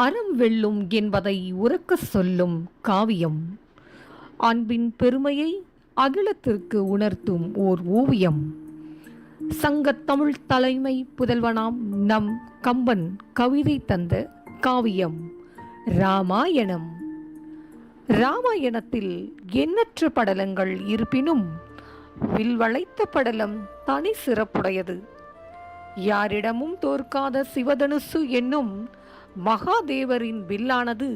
அறம் வெல்லும் என்பதை உரக்கச் சொல்லும் காவியம். அன்பின் பெருமையை அகிலத்திற்கு உணர்த்தும் ஓர் ஓவியம். சங்கத் தமிழ் தலைமை புதல்வனாம் நம் கம்பன் கவிதை தந்த காவியம் ராமாயணம். ராமாயணத்தில் எண்ணற்ற படலங்கள் இருப்பினும் வில்வளைத்த படலம் தனி சிறப்புடையது. யாரிடமும் தோற்காத சிவதனுசு என்னும் மகாதேவரின் வில்லானது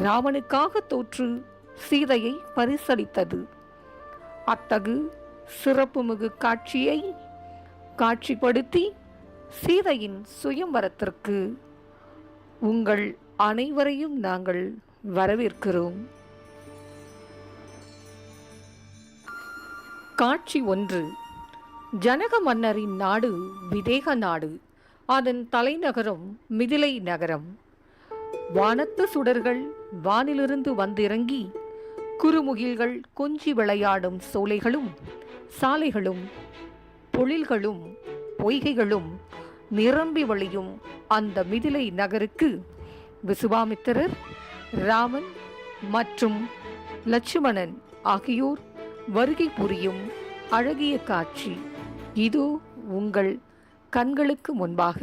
ராவனுக்காக தோற்று சீதையை பரிசளித்தது. அத்தகு சிறப்புமிகு காட்சியை காட்சிப்படுத்தி சீதையின் சுயம்வரத்திற்கு உங்கள் அனைவரையும் நாங்கள் வரவேற்கிறோம். காட்சி 1. ஜனக மன்னரின் நாடு விதேக நாடு. அதன் தலைநகரம் மிதிலை நகரம். வானத்து சுடர்கள் வானிலிருந்து வந்திறங்கி குறுமுகில்கள் கொஞ்சி விளையாடும் சோலைகளும் சாலைகளும் பொழில்களும் பொய்கைகளும் நிரம்பி வழியும் அந்த மிதிலை நகருக்கு விசுவாமித்திரர், ராமன் மற்றும் லட்சுமணன் ஆகியோர் வருகை புரியும் அழகிய காட்சி இதோ உங்கள் கண்களுக்கு முன்பாக.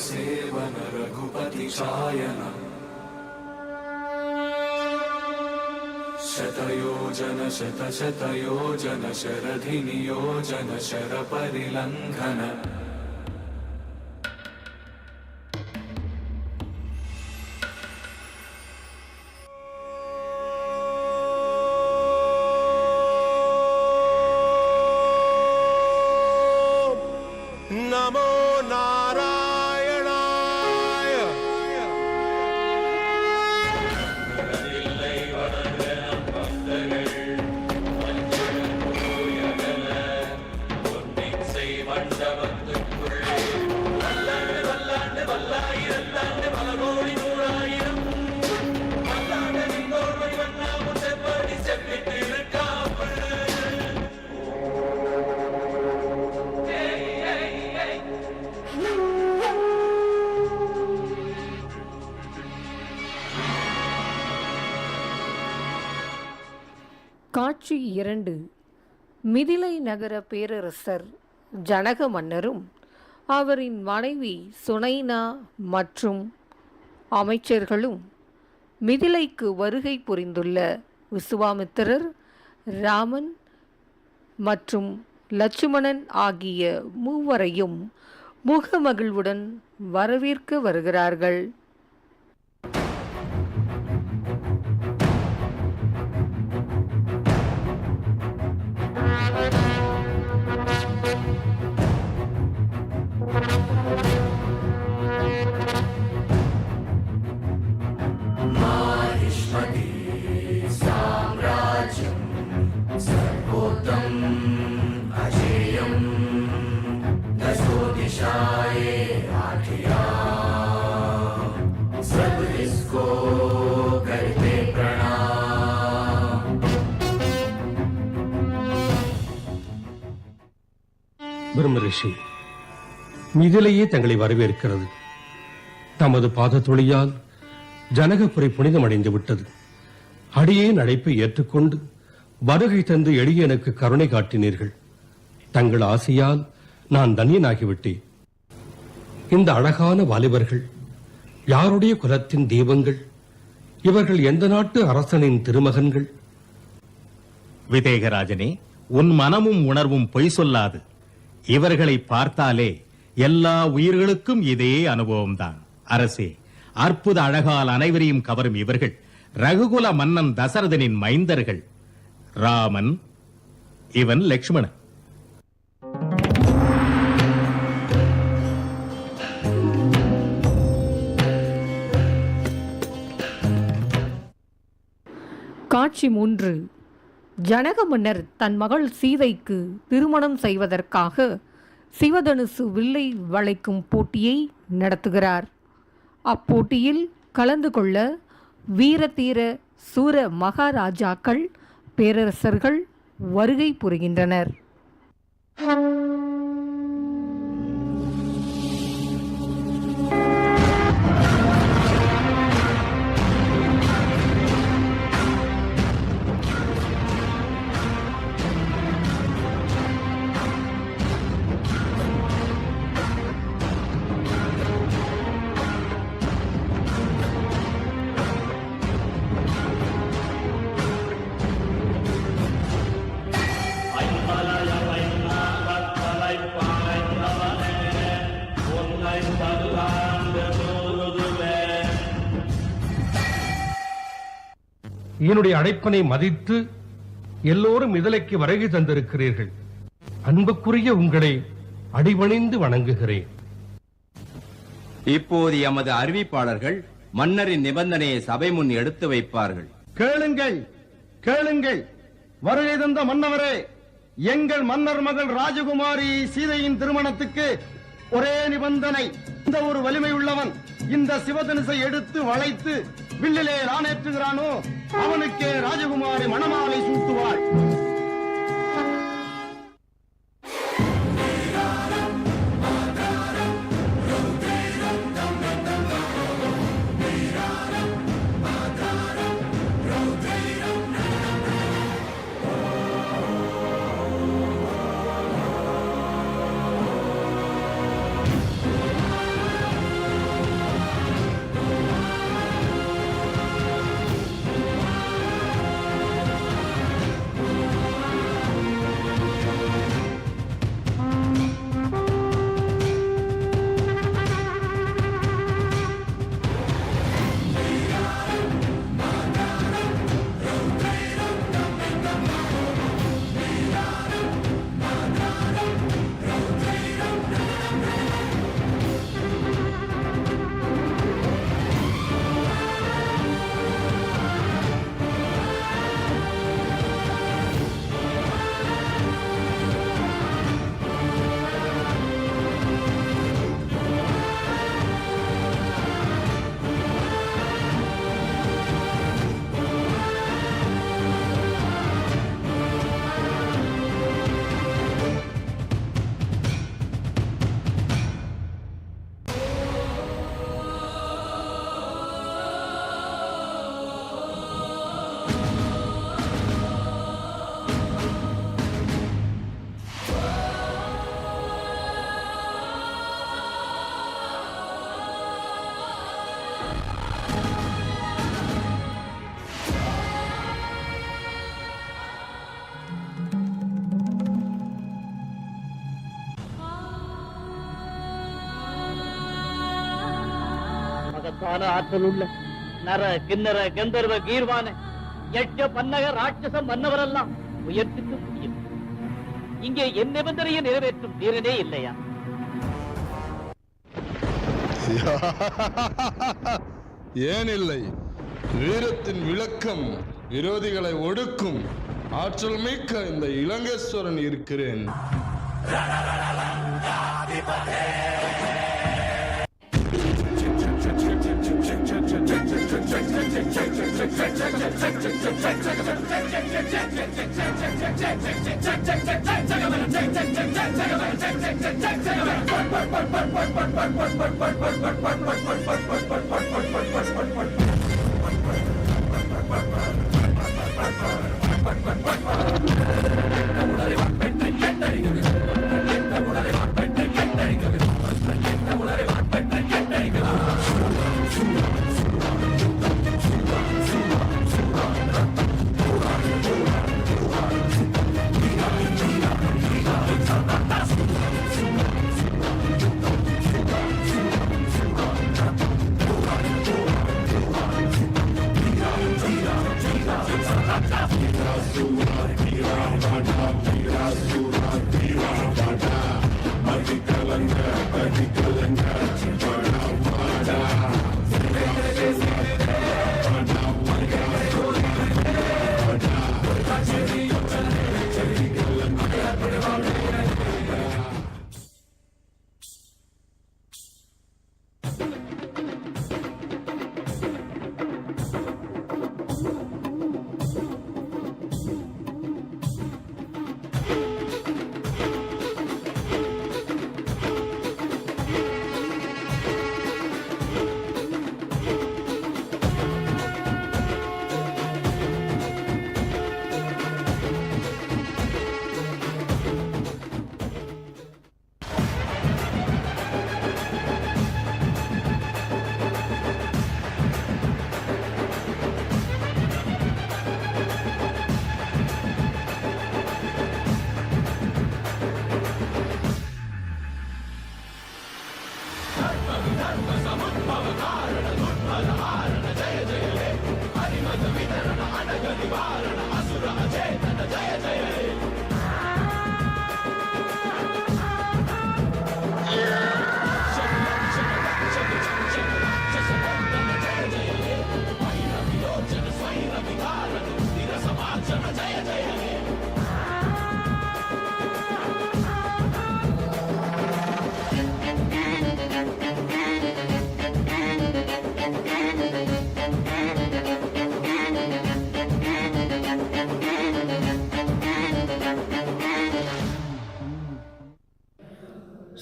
सेवन रघुपति चायन शतयोजन शतशतयोजन शरधि नियोजन शर परिलंघन नमो காட்சி 2. மிதிலை நகர பேரரசர் ஜனக மன்னரும் அவரின் மனைவி சுனைனா மற்றும் அமைச்சர்களும் மிதிலைக்கு வருகை புரிந்துள்ள விசுவாமித்திரர், ராமன் மற்றும் லட்சுமணன் ஆகிய மூவரையும் முகமகிழ்வுடன் வரவேற்க வருகிறார்கள். ब्रह्म ऋषि மிதிலையே தங்களை வரவேற்கிறது. தமது பாதத்துளியால் ஜனகபுரி புனிதமடைந்து விட்டது. அடியேன் அழைப்பை ஏற்றுக்கொண்டு வருகை தந்து எளியனுக்கு கருணை காட்டினீர்கள். தங்கள் ஆசையால் நான் தன்யனாகிவிட்டேன். இந்த அழகான வாலிபர்கள் யாருடைய குலத்தின் தெய்வங்கள்? இவர்கள் எந்த நாட்டு அரசனின் திருமகன்கள்? விதேகராஜனே, உன் மனமும் உணர்வும் பொய் சொல்லாது. இவர்களை பார்த்தாலே எல்லா உயிர்களுக்கும் இதே அனுபவம்தான். அரசே, அற்புத அழகால் அனைவரையும் கவரும் இவர்கள் ரகுகுல மன்னன் தசரதனின் மைந்தர்கள். ராமன், இவன் லக்ஷ்மணன். காட்சி 3. ஜனக மன்னர் தன் மகள் சீதைக்கு திருமணம் செய்வதற்காக சிவதனுசு வில்லை வளைக்கும் போட்டியை நடத்துகிறார். அப்போட்டியில் கலந்து கொள்ள வீரதீர சூர மகாராஜாக்கள், பேரரசர்கள் வருகை புரிகின்றனர். என்னுடைய அழைப்பினை மதித்து எல்லோரும் மிதிலைக்கு வருகை தந்திருக்கிறீர்கள். அன்புக்குரிய உங்களை அடிபணிந்து வணங்குகிறேன். இப்போது எமது அறிவிப்பாளர்கள் மன்னரின் நிபந்தனையை சபை முன் எடுத்து வைப்பார்கள். கேளுங்கள், கேளுங்கள். வருகை தந்த மன்னவரே, எங்கள் மன்னர் மகள் ராஜகுமாரி சீதையின் திருமணத்துக்கு ஒரே நிபந்தனை. இந்த ஒரு வலிமை உள்ளவன் இந்த சிவதனுசை எடுத்து வளைத்து வில்லிலே ராணேற்றுகிறானோ அவனுக்கே ராஜகுமாரி மணமாலை சூட்டுவாள். ஆற்றல் உள்ள நர கிண்ணற கந்தர்வ கீர்வான யட்ச பன்னக ராட்சச மன்னவரெல்லாம் உயர்த்திக்க முடியும். இங்கே என் நிபந்தனையை நிறைவேற்றும் வீரனே இல்லையா? ஏன் இல்லை? வீரத்தின் விளக்கம் விரோதிகளை ஒடுக்கும் ஆற்றல் மிக்க இந்த இலங்கேஸ்வரன் இருக்கிறேன்.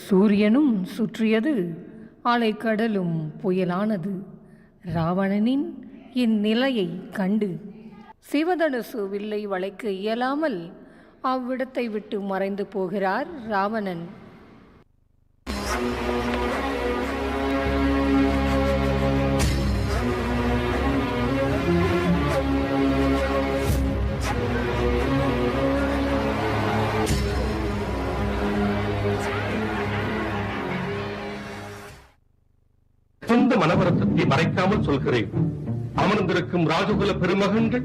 சூரியனும் சுற்றியது, அலைக்கடலும் புயலானது. ராவணனின் இந்நிலையை கண்டு சிவதனுசு வில்லை வளைக்க இயலாமல் அவ்விடத்தை விட்டு மறைந்து போகிறார் ராவணன். சொந்த மனவரத்தத்தை மறைக்காமல் சொல்கிறேன். அமர்ந்திருக்கும் ராஜகுல பெருமகன்கள்,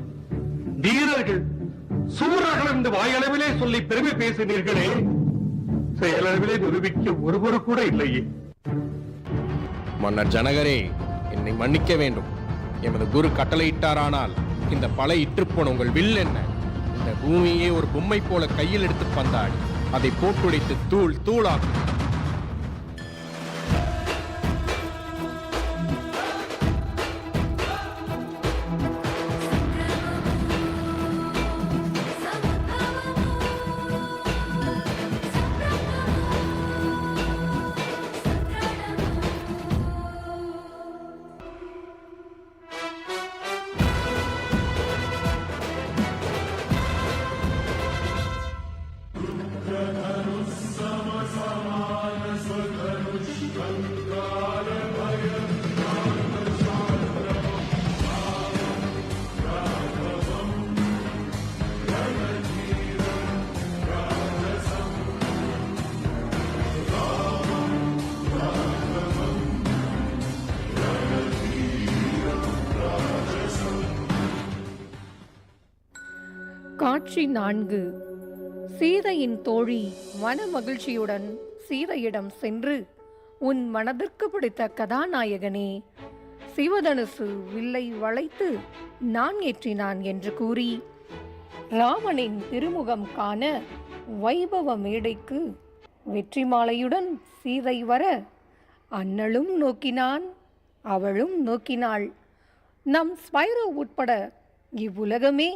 வீரர்கள், சூரர்கள் என்று வாயளவிலே சொல்லி பெருமை பேசினீர்களே, செயலளவிலே நிரூபிக்க ஒருவர் கூட இல்லையே. மன்னர் ஜனகரே, என்னை மன்னிக்க வேண்டும். எமது குரு கட்டளையிட்டாரானால் இந்த பல இற்றுப்போன உங்கள் வில் என்ன? இந்த பூமியே ஒரு பொம்மை போல கையில் எடுத்து பந்தாடி அதை போட்டுடைத்து தூள் தூளாக்கும். காட்சி 4. சீதையின் தோழி மனமகிழ்ச்சியுடன் சீதையிடம் சென்று, உன் மனதிற்கு பிடித்த கதாநாயகனே, சிவதனுசு வில்லை வளைத்து நான் ஏற்றினான் என்று கூறி ராமனின் திருமுகம் காண வைபவ மேடைக்கு வெற்றி மாலையுடன் சீதை வர அண்ணலும் நோக்கினான், அவளும் நோக்கினாள். நம் ஸ்பைரோ உட்பட இவ்வுலகமே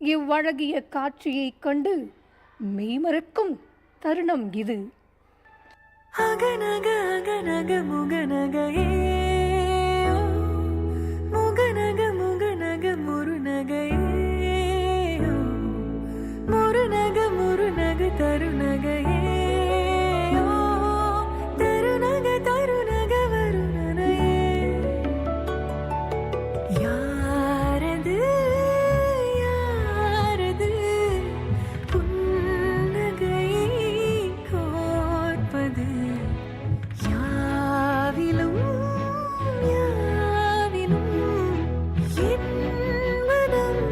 இவ்வழகிய காட்சியைக் கண்டு மெய்மறக்கும் தருணம் இது. அகநக அகநக முகநகையே முகநக முகநக முருநகையே முருநக முருநக தருநகையே தருநக தருநக வருணனையே யாரது யாரது புன்னகை கோர்ப்பது யாவிலும் யாவிலும் என் மனம்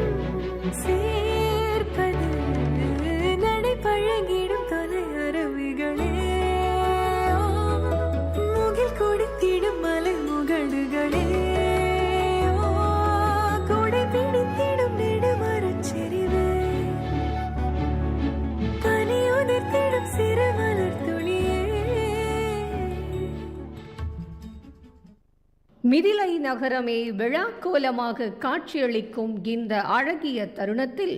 சேர்ப்பது நடை பழகிடும் தொலை அருவிகளே முகில் கொடுத்திடும் மலை முகடுகளே கொடை பிடித்திடும் நெடுமரச் செறிவே பனி உதிர்த்திடும் சிறு மலர் துளியே. மிதிலை நகரமே விழாக்கோலமாக காட்சியளிக்கும் இந்த அழகிய தருணத்தில்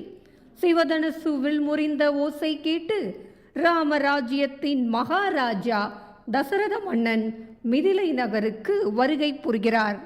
சிவதனுசுவில் முறிந்த ஓசை கேட்டு ராமராஜ்யத்தின் மகாராஜா தசரத மன்னன் மிதிலை நகருக்கு வருகை புரிகிறார்.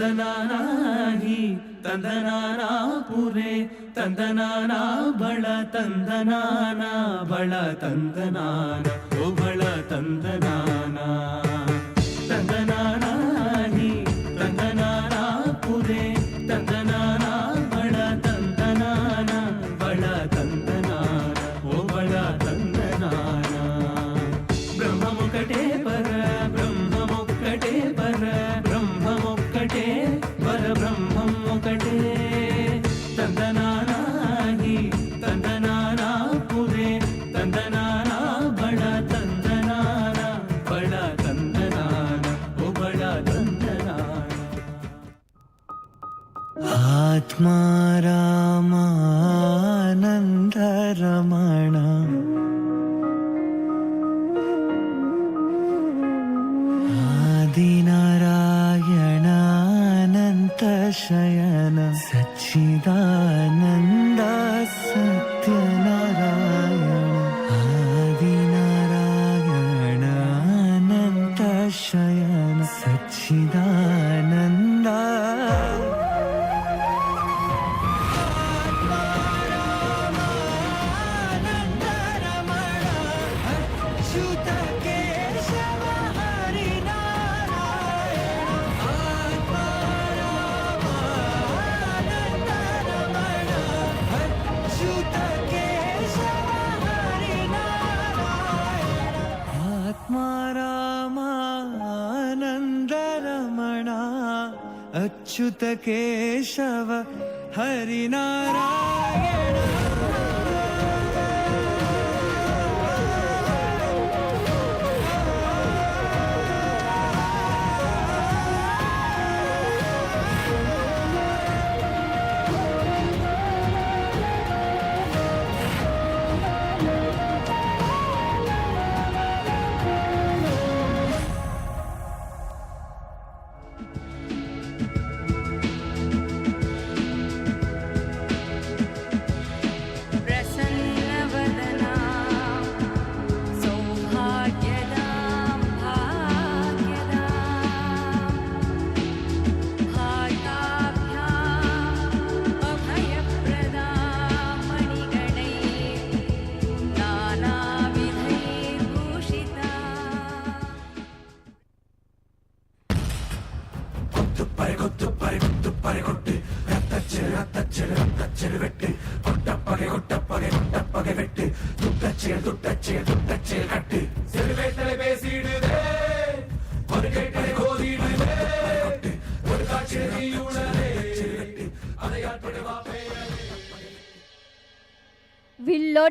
ತಂದನಾನಿ ತಂದನಾನಾ ಪುರೆ ತಂದನಾನಾ ಬಳ ತಂದನಾನಾ ಬಳ ತಂದನಾನ ಓ ಬಳ ತಂದನಾನ ತಂದನಾನಿ ತಂದನಾನಾ ಪುರೆ ತಂದನಾನಾ ಬಳ ತಂದನಾನ ಬಳ ತಂದನಾನ ಓ ಬಳ ತಂದನಾನ ಬ್ರಹ್ಮಮುಕಟೇ ಪರ ಬ್ರಹ್ಮಮುಕ್ಕಟೇ ಪರ ಬ್ರಹ್ಮಮುಕ್ಕಟೇ ಪರ ಬ್ರಹ್ಮಮುಕಟೇ ತಂದನಾನಿ ತಂದನಾನಾ ಪುರೆ ತಂದನಾನಾ ಬಳ ತಂದನಾನ ಬಳ ತಂದನಾನ ಓ ಬಳ ತಂದನಾನ ಆತ್ಮ ರಾಮಾನಂದ ರಮಣ ಆದಿನಾರಾಯಣಾನಂತ ಶಯನ ಸಚ್ಚಿದಾನಂದ ಸತ್ಯ ರಾಮಾನಂದರಮಣ ಅಚ್ಯುತ ಕೇಶವ ಹರಿನಾರಾಯಣ. प्रसन्नवदना सौभाग्यदां भाग्यदां भाताभ्याम् अभयप्रदां मणिगणैः नानाविधैर्भूषिता. வில்லோ